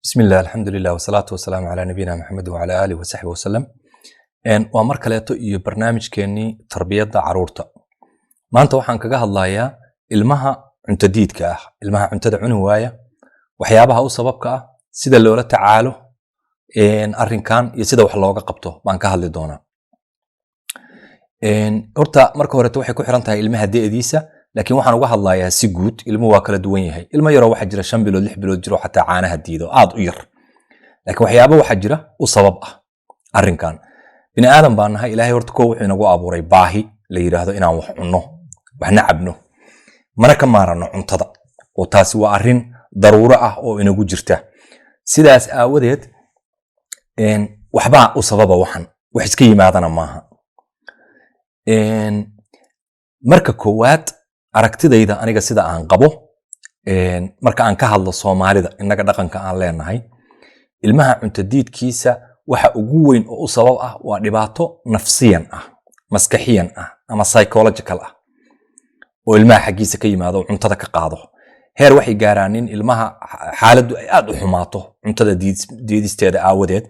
بسم الله الحمد لله والصلاة والسلام على نبينا محمد وعلى آله وصحبه وسلم. ومر kaleeto iyo barnaamijkeeni tarbiyada caruurta. Maanta waxaan kaga hadlayaa ilmaha cunto diidka ah, ilmaha cuntada cuni waaya, waxyaabaha u sababka ah, sida loola tacaalo arrinkan iyo sida wax looga qabto baan ka hadli doonaa. Horta marka hore waxay ku xiran tahay ilmaha deediisa, laakiin waxaan uga hadlayaa si guud. Ilmuhu waa kala duwan yahay. Ilmo yar oo waxa jira 5 bilood 6 bilood jiro xataa caanaha diido aad u yar. Laakiin waxyaabo waxa jira u sabab ah arrinkan. Bini aadam baan nahay, Ilaahay horta koow wuxuu inagu abuuray baahi la yiraahdo inaan wax cunno, waxna cabno. Mana ka maarano cuntada. Oo taasi waa arrin daruuro ah oo inagu jirta. Sidaas aawadeed waxba u sababa waxan, wax iska yimaadana maaha. Marka koowaad aragtidayda aniga sida aan qabo, marka aan ka hadlo Soomaalida inaga dhaqanka aan leenahay, ilmaha cunto diidkiisa waxa ugu weyn oo u sabab ah waa dhibaato nafsiyan ah, maskaxiyan ah ama psychological ah oo ilmaha xagiisa ka yimaado cuntada ka qaado. Heer waxay gaaraan in ilmaha xaaladdu ay aad u xumaato cuntada diidisteeda aawadeed,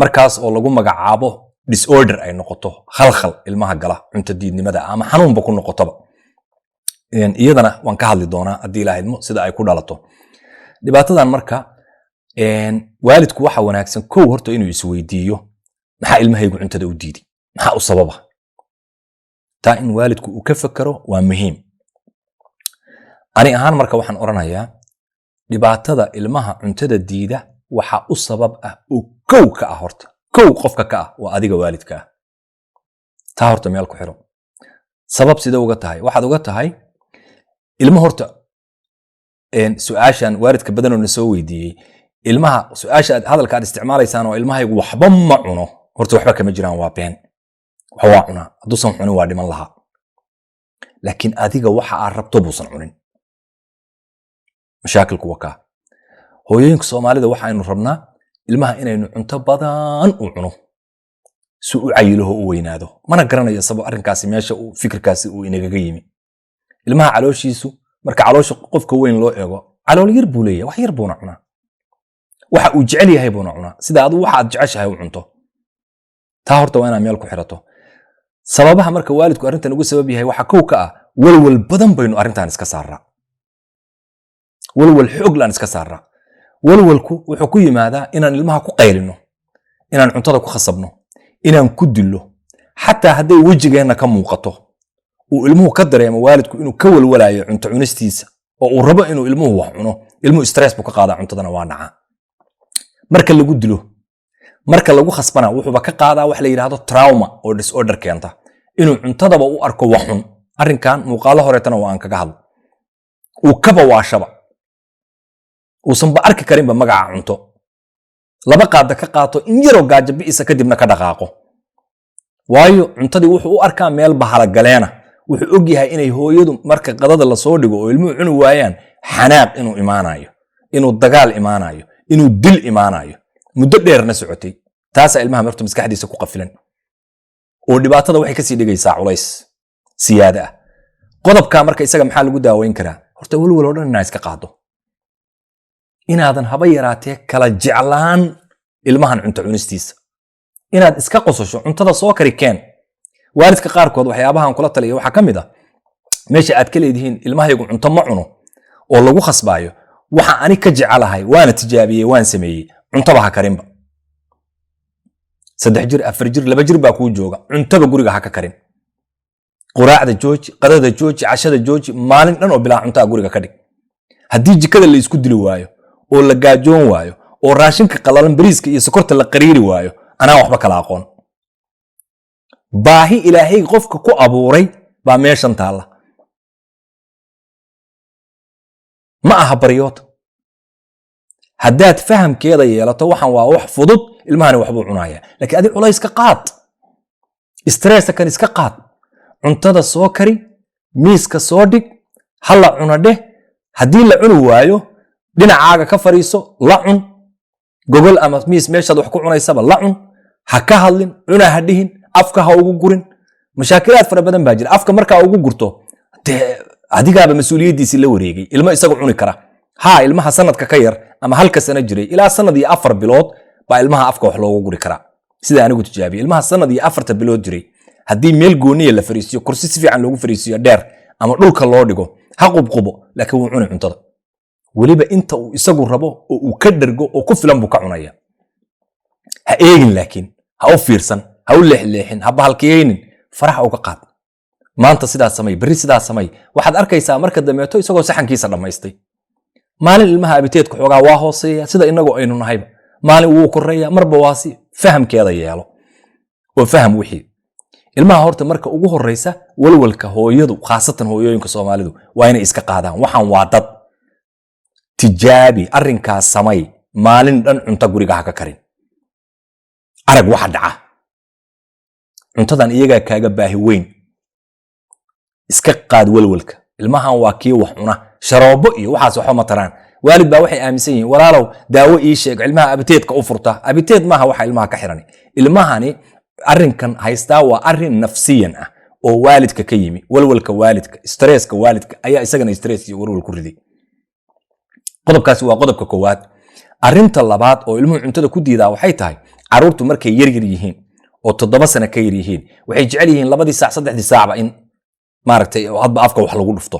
markaas oo lagu magacaabo disorder ay noqoto, khalkhal ilmaha gala cunto diidnimada ama xanuunba ku noqotaba. Iyadana waan ka hadli doonaa haddii Ilaahay idmo sida ay ku dhalato. Dhibaatadan marka waalidku waxa wanaagsan koow horta inuu isweydiiyo maxaa ilmahaygu cuntada u diidi, maxaa u sababa. Taa in waalidku uu ka fakaro waa muhiim. Ani ahaan marka waxaan oranayaa dhibaatada ilmaha cuntada diida waxa u sabab ah oo koow ka ah horta. Koow qofka ka ah waa adiga waalidka ah. Taa horta meel ku xiro. Sabab sida uga tahay waxaad uga tahay ilmo horta su'aashan waalidka badan oo soo weydiiyay ilmaha su'aasha hadalka aad isticmaalaysaan oo ilmahaygu waxba ma cuno horta waxba kama jiraan, waa been. Waxa waa cunaa, haduusan cunin waa dhiman lahaa. Laakiin adiga waxa aad rabto buusan cunin. Mashaakilku waa ka. Hooyooyinka Soomaalida waxa aynu rabnaa ilmaha inaynu cunto badan u cuno si uu cayilaho u weynaado. Mana garanayo sabab arrinkaasi meesha uu fikirkaasi uu inaga yimi. Ilmaha calooshiisu marka caloosha qofka weyn loo eego, calool yar buu leeyahay, wax yar buu cunaa. Waxa uu jecel yahay buu cunaa, sida aad waxa aad jeceshahay u cunto. Taa horta waa inaad meel ku xirato. Sababaha marka waalidku arrintan ugu sabab yahay waxa koow ka ah walwal badan baynu arrintan iska saaraa. Walwal xoog laan iska saaraa. Walwalku wuxuu ku yimaadaa inaan ilmaha ku qaylino, inaan cuntada ku khasabno, inaan ku dilo, xataa hadday wajigeena ka muuqato uu ilmuhu ka dareemo waalidku inuu ka walwalayo cunto cunistiisa oo uu rabo inuu ilmuhu wax cuno, ilmuhu stress buu ka qaadaa cuntadana waa dhacaa. Marka lagu dilo, marka lagu khasbana wuxuuba ka qaadaa wax la yiraahdo trauma oo disorder keenta, inuu cuntadaba u arko wax xun. Arrinkan muuqaalo horeetana waan kaga hadlo. Uu kaba waashaba uusan ba arki karinba magaca cunto. Laba qaada ka qaato in yaro gaajo biisa kadibna ka dhaqaaqo. Waayo cuntadii wuxuu u arkaa meel bahala galeena. Wuxuu og yahay inay hooyadu marka qadada la soo dhigo oo ilmuhu cuni waayaan xanaaq inuu imaanayo, inuu dagaal imaanayo, inuu dil imaanayo. Muddo dheerna socotay. Taas ilmaha martu maskaxdiisa ku qafilan. Oo dhibaatada waxay ka sii dhigaysaa culays siyaada ah. Qodobka marka isaga maxaa lagu daaweyn karaa? Horta walwal oo dhan inaa iska qaado. Inaadan haba yaraatee kala jeclaan ilmahan cunto cunistiisa. Inaad iska qososho cuntada soo kari keen. Waalidka qaarkood waxyaabahan kula taliya waxa kamid ah meesha aad ka leedihiin ilmahaygu cunto ma cuno oo lagu khasbaayo, waxa ani ka jecelahay waana tijaabiyay, waan sameeyay, cuntaba ha karinba. 3 jir 4 jir 2 jir baa ku jooga, cuntaba guriga ha ka karin. Quraacda jooji, qadada jooji, cashada jooji, maalin dhan oo bilaa cunta guriga ka dhig. Haddii jikada la isku dili waayo oo la gaajoon waayo oo raashinka qalalan bariiska iyo sokorta la qariiri waayo, anaa waxba kala aqoon. Baahi Ilaahay qofka ku abuuray baa meeshan taala. Ma aha baryood. Haddaad fahamkeeda yeelato waxan waa wax fudud, ilmahana waxbuu cunaaya. Laakiin adiga culays ka qaad. Stress kan iska qaad. Cuntada soo kari, miiska soo dhig, hala cuna dheh. Haddii la cuni waayo, dhinacaaga ka fariiso, la cun. Gogol ama miis meeshaad wax ku cunaysaba la cun. Ha ka hadlin, cuna ha dhihin, afka ha ugu gurin. Mashaakilaad fara badan baa jira. Afka markaa ugu gurto, adigaaba mas'uuliyadiisa la wareegay. Ilmo isaga cuni kara. Ha ilmaha sanadka ka yar ama halka sano jiray ilaa sanad iyo 4 bilood baa ilmaha afka wax loogu guri karaa sida anigu tijaabiye ilmaha sanad iyo 4 bilood jiray haddii meel gooniya la fariisiyo kursi si fiican loogu fariisiyo dheer ama dhulka loo dhigo ha qubqubo laakiin wuu cuni cuntada weliba inta uu isagu rabo oo uu ka dhergo oo ku filan buu ka cunaya ha eegin laakiin ha u fiirsan ha u leexleexin ha bahalkiyeynin farax uga qaad maanta sidaas samay bari sidaas samay waxaad arkaysaa marka dameeto isagoo saxankiisa dhamaystay maalin ilmaha abiteedka xogaa waa hooseeya sida inagoo aynu nahayba maalin wuu koreeya marba waa si fahamkeeda yeelo oo faham wixii ilmaha horta marka ugu horeysa walwalka hooyadu khaasatan hooyooyinka Soomaalidu waa inay iska qaadaan waxaan waa dad tijaabi arrinkaas samay maalin dhan cunto guriga ha ka karin arag waxa dhaca cuntadan iyaga kaaga baahi weyn iska qaad walwalka ilmahan waa kii wax cuna sharoobo iyo waxaas waxba ma taraan waalid baa waxay aaminsan yihiin walaalow daawo ii sheeg ilmaha abiteedka u furta abiteed maaha waxa ilmaha ka xiran ilmahani arrinkan haystaa waa arrin nafsiyan ah oo waalidka ka yimi walwalka waalidka stresska waalidka ayaa isagana stress iyo walwal ku riday qodobkaasi waa qodobka koowaad arrinta labaad oo ilmuhu cuntada ku diidaa waxay tahay caruurtu markay yar yihiin oo 7 sano ka yar yihiin waxay jecel yihiin 2 saac 3 saacba in maaragtay hadba afka wax lagu dhufto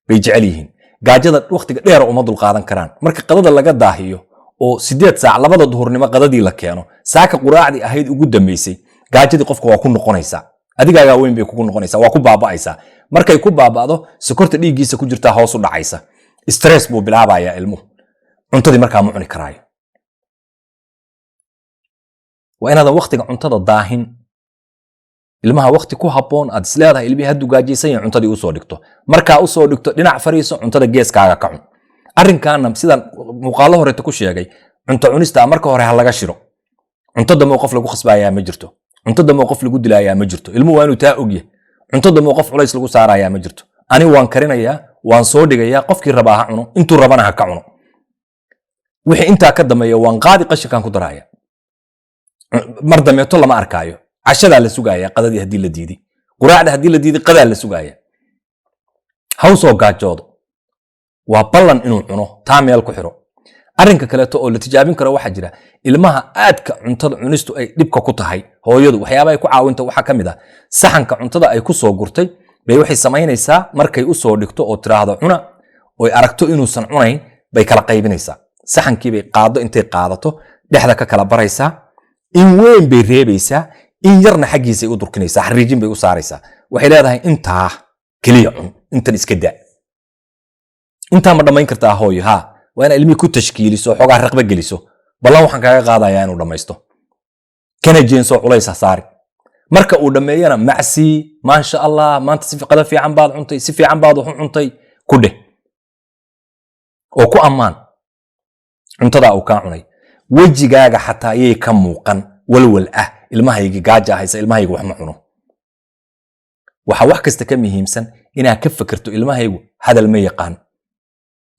bay jecel yihiin gaajada waqtiga dheer uma dul qaadan karaan marka qadada laga daahiyo oo 8 saac labada duhurnimo qadadii la keeno saaka quraacdi ahayd ugu dambeysay gaajadii qofka waa ku noqonaysaa adigaaga weyn bay kugu noqonaysaa waa ku baaba'aysaa markay ku baaba'do sokorta dhiiggiisa ku jirta hoos u dhacaysa stress buu bilaabayaa ilmuhu cuntadii markaa ma cuni karaayo waa inaadan waqtiga cuntada daahin ilmaha waqti ku habboon aad isleedahay ilmihii hadduu gaajaysan yahay cuntadii usoo dhigto markaa usoo dhigto dhinac fariiso cuntada geeskaaga ka cun arrinkaana sidaan muuqaalo horeeta ku sheegay cunto cunista marka hore ha laga shiro cunto damo qof lagu khasbaayaa ma jirto cunto damo qof lagu dilaayaa ma jirto ilmuhu waa inuu taa ogyahay cunto damo qof culays lagu saarayaa ma jirto ani waan karinayaa waan soo dhigayaa qofkii rabaa ha cuno intuu rabana ha ka cuno wixii intaa ka dambeeya waan qaadi qashinkan ku daraaya mar dameeto lama arkaayo cashadaa la sugaaya qadadii haddii la diiday quraacda haddii la diiday qadaa la sugaaya ha u soo gaajoodo waa ballan inuu cuno taa meel ku xiro arrinka kaleeto oo la tijaabin karo waxaa jira ilmaha aadka cuntada cunistu ay dhibka ku tahay hooyadu waxyaaba ay ku caawinta waxaa ka mid ah saxanka cuntada ay ku soo gurtay bay waxay samaynaysaa markay u soo dhigto oo tiraahdo cuna oo ay aragto inuusan cunayn bay kala qaybinaysaa saxankii bay qaado intay qaadato dhexda ka kala baraysaa in weyn bay reebaysaa in yarna xaggiisa ay u durkinaysaa xariijin bay u saaraysaa waxay leedahay intaa kaliya cun intan iska daa intaa ma dhammayn kartaa hooyo haa waa inaad ilmihii ku tashkiiliso xogaa raqba geliso ballan waxaan kaaga qaadayaa inuu dhammaysto kana jeensoo culays ha saari marka uu dhammeeyana macsii maasha allah maanta si qada fiican baad cuntay si fiican baad wax u cuntay ku dheh oo ku ammaan cuntada uu kaa cunay wejigaaga xataa ayay ka muuqan walwal ah ilmahaygi gaaja haysa ilmahaygu wax ma cuno waxa wax kasta ka muhiimsan inaad ka fikirto ilmahaygu hadal ma yaqaan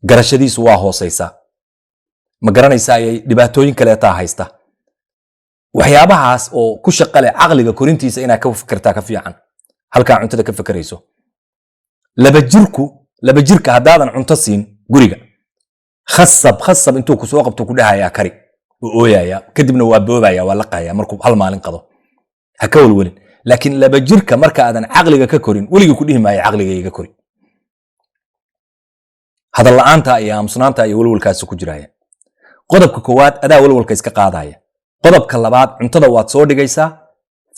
garashadiisu waa hoosaysaa ma garanaysaa ay dhibaatooyin kaleetaa haysta waxyaabahaas oo ku shaqale caqliga korintiisa inaad ka fikirtaa ka fiican halkaa cuntada ka fikirayso laba jirka haddaadan cunto siin guriga khasab intuu ku soo qabto ku dhahayaa kari oo ooyaya kadibna waa boobaya waa laqaya markuu hal maalin qado ha ka walwalin laakiin laba jirka marka aadan caqliga ka korin weligii ku dhihi maayo caqligayga kori hadal la'aanta iyo aamusnaanta iyo walwalkaasi ku jiraya qodobka koowaad adaa walwalka iska qaadaya qodobka labaad cuntada waad soo dhigaysaa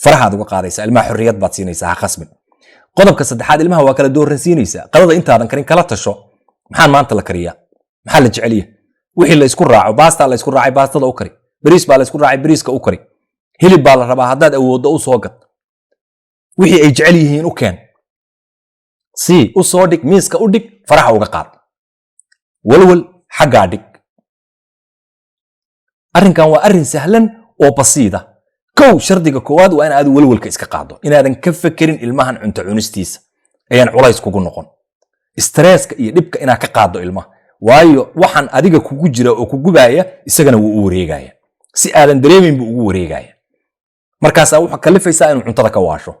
farahaad uga qaadaysaa ilmaha xorriyad baad siinaysaa ha khasbin qodobka saddexaad ilmaha waa kala dooransiinaysaa qadada intaadan karin kala tasho maxaan maanta la kariyaa maxaa la jeceliya wixii la isku raaco baasta la isku raacay baastada u kari bariis baa la isku raacay bariiska u kari hilib baa la rabaa haddaad awooddo u soo gad wixii ay jecel yihiin u keen si u soo dhig miiska u dhig faraha uga qaad walwal xaggaa dhig arrinkan waa arrin sahlan oo basiida kow shardiga koowaad waa in aad walwalka iska qaado inaadan ka fekerin ilmahan cunto cunistiisa ayaan culays kugu noqon stresska iyo dhibka inaad ka qaado ilmaha waayo waxaan adiga kugu jira oo kugubaya isagana wuu u wareegaya si aadan dareemin buu ugu wareegaya markaasaa wuxuu kalifaysaa inuu cuntada ka waasho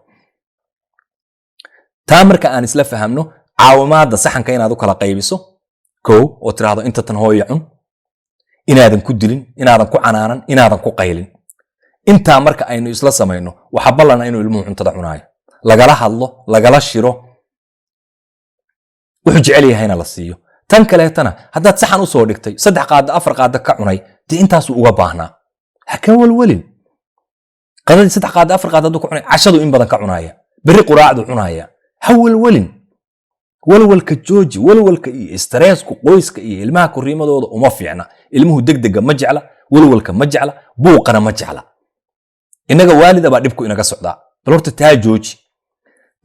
taa marka aan isla fahamno caawimaadda saxanka inaad u kala qaybiso kow oo tiraahdo inta tan hooyo cun inaadan ku dilin inaadan ku canaanan inaadan ku qaylin intaa marka aynu isla samayno waxa ballan inuu ilmuhu cuntada cunaayo lagala hadlo lagala shiro wuxuu jecel yahayna la siiyo tan kaleetana haddaad saxan u soo dhigtay 3 qaada 4 qaada ka cunay dee intaasuu uga baahnaa ha ka walwalin qadadii 3 qaada 4 qaada ku cunay cashadu in badan ka cunaaya bari quraacdu cunaaya ha walwalin walwalka jooji walwalka iyo stressku qoyska iyo ilmaha koriimadooda uma fiicna ilmuhu degdega ma jecla walwalka ma jecla buuqana ma jecla inaga waalida baa dhibku inaga socdaa bal horta taa jooji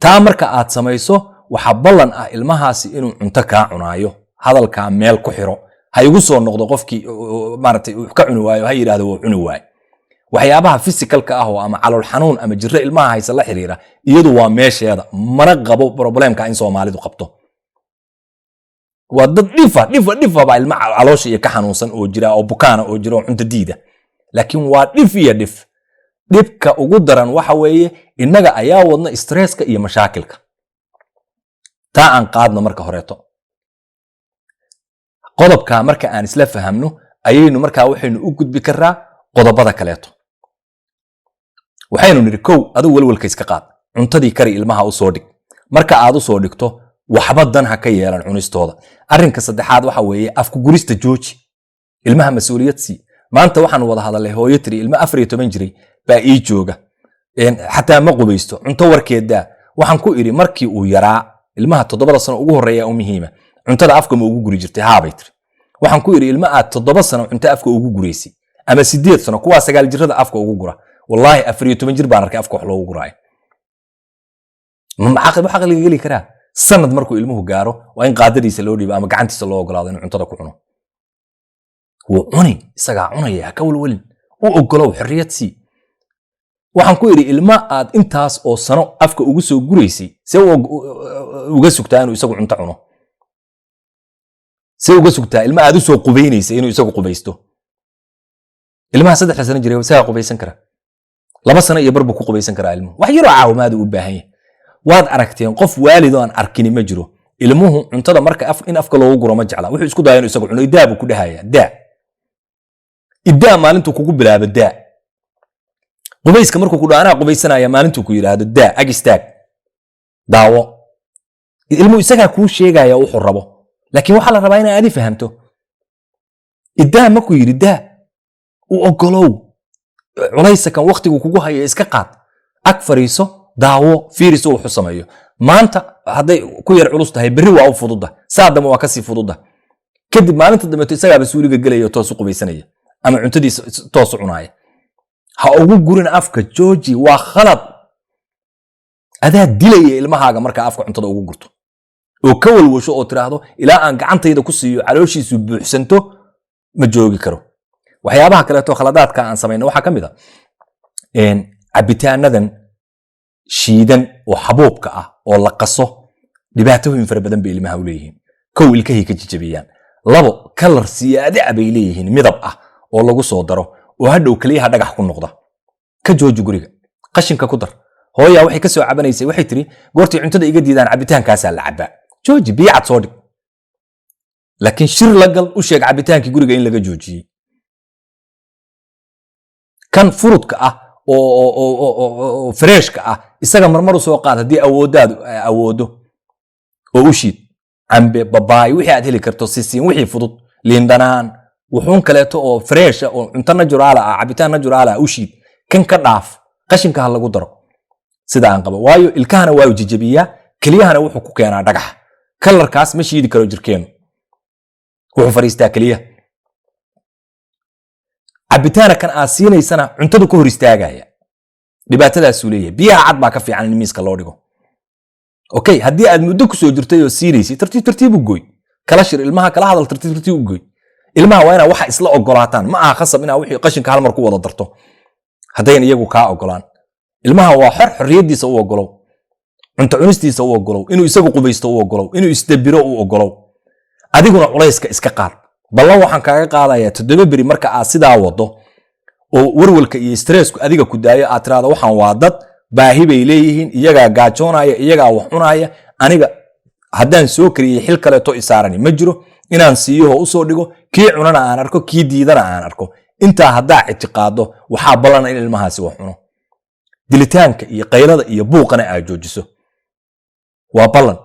taa marka aad samayso waxa ballan ah ilmahaasi inuu cunto ka cunaayo hadalka meel ku xiro ha igu soo noqdo qofkii maartay uu ka cuni waayo ha yiraahdo wuu cuni waayo waxyaabaha physicalka ah oo ama calool xanuun ama jirro ilmaha haysa la xiriira iyadu waa meesheeda mana qabo problemka in Soomaalidu qabto waa dad dhifa baa ilmaha caloosha iyo ka xanuunsan oo jira oo bukaana oo jira cunto diida laakiin waa dhibka ugu daran waxa weeye inaga ayaa wadna stresska iyo mashaakilka taa aan qaadno marka horeeto qodobka marka aan isla fahamno ayaynu marka waxaynu u gudbi karaa qodobada kaleeto waxaynu niri kow adigu walwalka iska qaad cuntadii kari ilmaha u soo dhig marka aad u soo dhigto waxba dan ha ka yeelan cunistooda arrinka saddexaad waxa weeye afku gurista jooji ilmaha mas'uuliyad si maanta waxaan wada hadalay hooyo tiri ilma 14 jiray baa ii jooga xataa ma qubaysto cunto warkeeda waxaan ku iri markii uu yaraa ilmaha 7 sano ugu horeeya oo muhiima cuntada afka ma ugu guri jirtay haabay tiri waxaan ku iri ilma aad 7 sano cunto afka ugu guraysi ama 8 sano kuwa 9 jirada afka ugu gura wallahi 14 jir baan arkay afka wax loogu guraay ma aqliga gali karaa sanad markuu ilmuhu gaaro waa in qaadadiisa loo dhiibo ama gacantiisa loo ogolaado inuu cuntada ku cuno wuu cuni isaga cunaya ka walwalin u ogolow xirriyad si waxaan ku iri ilma aad intaas oo sano afka ugu soo guraysay si uga sugtaa inuu isagu cunto cuno si uga sugtaa ilma aad u soo qubaynaysay inuu isagu qubaysto ilmaha 3 sano jiray wasaa qubaysan kara 2 sano iyo barbu ku qubaysan kara ilmuhu wax yar oo caawimaad u baahan yahay waad aragteen qof waalido aan arkini ma jiro ilmuhu cuntada marka in afka loogu guro ma jecla wuxuu isku dayaa inuu isagu cuno idaa buu ku dhahaya idaa maalintu kugu bilaabo daa qubayska markuu ku dhaana qubaysanaya maalintu ku yiraahdo daa ag istaag daawo ilmuhu isaga ku sheegaya wuxuu rabo laakiin waxa la rabaa in aad fahamto idaa ma ku yiri daa u ogolow culaysa kan waqtigu kugu hayo iska qaad ag fariiso daawo fiiriso wuxuu sameeyo maanta haday ku yar culus tahay bari waa u fududa saadama waa ka sii fududa kadib maalinta dambe isaga basuuliga galayo toos u qubaysanaya ama cuntadiisa toos u cunaaya ha ugu gurin afka jooji waa khalad adaa dilaya ilmahaaga marka afka cuntada ugu gurto oo ka walwasho oo tiraahdo ilaa aan gacantayda ku siiyo calooshiisu buuxsanto ma joogi karo waxyaabaha kale oo khaladaadka aan sameeyno waxa kamid ah cabitaanadan shiidan oo xabuubka ah oo la qaso dhibaatooyin fara badan bay ilmaha u leeyihiin kow ilkahay ka jijabiyaan labo kalar siyaada bay leeyihiin midab ah oo lagu soo daro oo hadhow kaliyaha dhagax ku noqda ka jooji guriga qashinka ku dar hooyaa waxay ka soo cabanaysay waxay tiri goortii cuntada iga diidaan cabitaankaas la cabaa jooji biyaad soo dhig laakiin shir la gal u sheeg cabitaankii guriga in laga joojiyay kan furudka ah oo freshka ah isaga marmar soo qaad hadii awoodo oo u shiid cambe babaay wixii aad heli karto siisiin wixii fudud liindanaan wuxuun kaleeto oo fresh oo cunto natural ah cabitaan natural ah u shiid kan ka dhaaf qashinka ha lagu daro sida aan qabo waayo ilkahana waa jijabiya kaliyahana wuxuu ku keenaa dhagax kalarkaas ma shiidi karo jirkeenu wuxuu fariistaa kaliya cabitaana kan aad siinaysana cuntada ku hor istaagaya dhibaatadaas uu leeyahay biyaha cad baa ka fiican in miiska loo dhigo okay haddii aad muddo ku soo jirtay oo siiraysi tartiib u gooy kala shir ilmaha kala hadal tartiib u gooy ilmaha waa inaa waxa isla ogolaataan ma aha khasab inaa wixii qashinka hal mar ku wada darto haddayn iyagu kaa ogolaan ilmaha waa xorriyadiisa u ogolow cunto cunistiisa u ogolow inuu isagu qubaysto u ogolow inuu isdabiro u ogolow adiguna culayska iska qaad ballan waxaan kaaga qaadayaa 7 beri marka aad sidaa wado oo warwalka iyo stressku adiga ku daayo aad tiraado waxaan waa dad baahi bay leeyihiin iyaga gaajoonaya iyaga wax cunaya aniga haddaan soo kariyay xil kale to isaarani ma jiro inaan siiyo oo u soo dhigo kii cunana aan arko kii diidana aan arko intaa haddaa ictiqaado waxaa ballan in ilmahaasi wax cuno dilitaanka iyo qaylada iyo buuqana aad joojiso waa ballan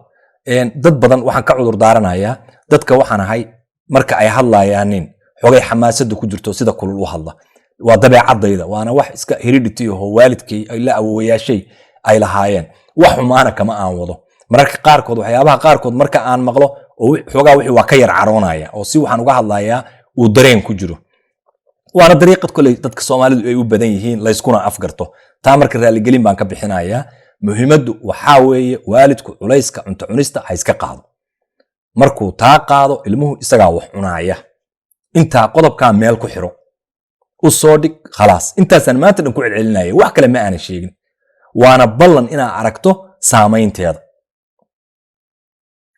dad badan waxaan ka cudur daaranayaa dadka waxaan ahay marka ay hadlayaanin xogay xamaasada ku jirto sida kulul u hadla waa dabeecadayda waana wax iska heredity oo waalidkay ay la awowayaashay ay lahaayeen wax xumaana kama aan wado mararka qaarkood waxyaabaha qaarkood marka aan maqlo oo xogaa wixii waa ka yar caroonaya oo si waxaan uga hadlayaa uu dareen ku jiro waana dariiqad kulay dadka Soomaalidu ay u badan yihiin la iskuna afgarto taa marka raali gelin baan ka bixinayaa muhiimadu waxa weeye waalidku culayska cunto cunista ha iska qaado markuu taa qaado ilmuhu isaga wax cunaaya inta qodobka meel ku xiro u soo dhig khalaas intaasan maanta dhan ku celcelinaya wax kale ma aan sheegin waana ballan inaa aragto saameynteeda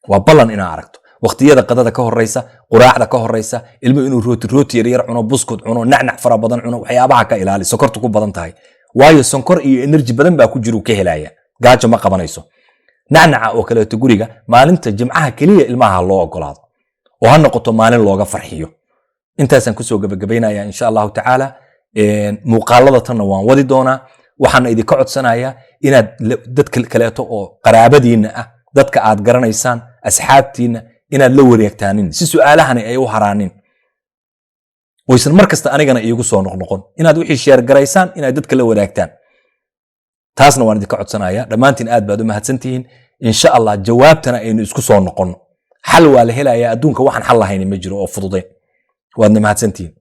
waa ballan inaa aragto waqtiyada qadada ka horeysa quraacda ka horeysa ilmu inuu rooti yar cuno buskud cuno nacnac fara badan cuno waxyaabaha ka ilaali sokortu ku badan tahay waayo sonkor iyo energy badan baa ku jiro ka helaya gaajo ma qabanayso nacnaca oo kale guriga maalinta jimcaha kaliya ilmaha loo ogolaado oo ha noqoto maalin looga farxiyo intaasan ku soo gabagabeynaya insha Allah ta'ala muuqaalada tan waan wadi doonaa waxaan idinka codsanayaa inaad dadka kaleeto oo qaraabadiina ah dadka aad garanaysaan asxaabtiina inaad la wareegtaanin si su'aalahan ay u haraanin waysan markasta anigana iigu soo noqnoqon inaad wixii sheer garaysaan inaad dadka la wadaagtaan taasna waan idinka codsanayaa dhamaantiin aad baad u mahadsantihiin insha Allah jawaabtana aynu isku soo noqon xal waa la helayaa adduunka waxaan xal lahayn ma jiro oo fududeyn waad mahadsantihiin